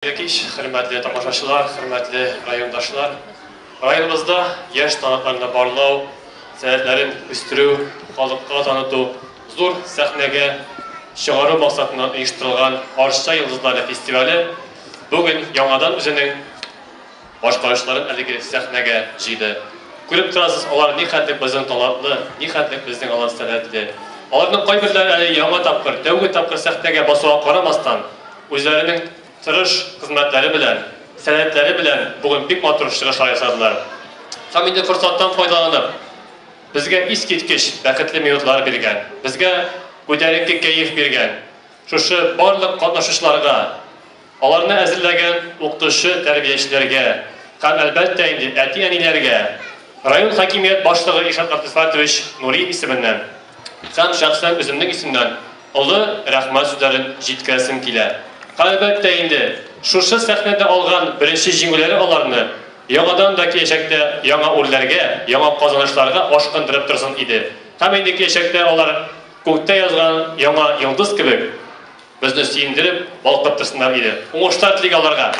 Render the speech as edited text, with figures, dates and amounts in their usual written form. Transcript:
Hürmetli tamaşaçılar, hürmetli rayondaşlar. Rayonumuzda yaş tanıtlarına barlao, sənətlərin üstürü, xalqqa tanıtу, zor səhnəgə шығару maqsadından uyushtirilgan Arşça Yıldızları Festivali bugün yangadan özünün başqarışların əligi səhnəgə jıydı. Görüp turasız, onlar ni xətlik bizden talantlı, ni xətlik bizden alan sənətli. Onların qaybirləri əli yanga tapqır, dövgü tapqır səhnəgə basuğa qaramasdan, özlərinin tırış hizmetleri bilen, sənətləri bilen bugün bir matur çıxış yasadılar. Tam indi fırsattan faydalanıp, bizge isketkiş, bəxtli minutlar bergen, bizge götərinki keyif bergen, şuşu barlıq qatnaşışlarga, onlarını əzirləgən oqtuşu tərbiyəçilərə, hem əlbəttə indi əti-ənilərə, rayon hakimiyyət başlığı İşat Abdülfatih Nuri ismindən, hem şəxsən özümün isimdən ulu rəhmət sözlərin jitkəsim kilə. Əlbəttə indi şuşu səhnədə alğan birinci jingüləri onlarını yangadan da keçəkdə yana urlərə, yana qazanışlarga aşqındırıb dursun idi. Hem indi keçəkdə onlar көкте yazgan yana yıldız gibi bizni suyundirib balqып тұрсындар idi. Оңыштар тілек аларға.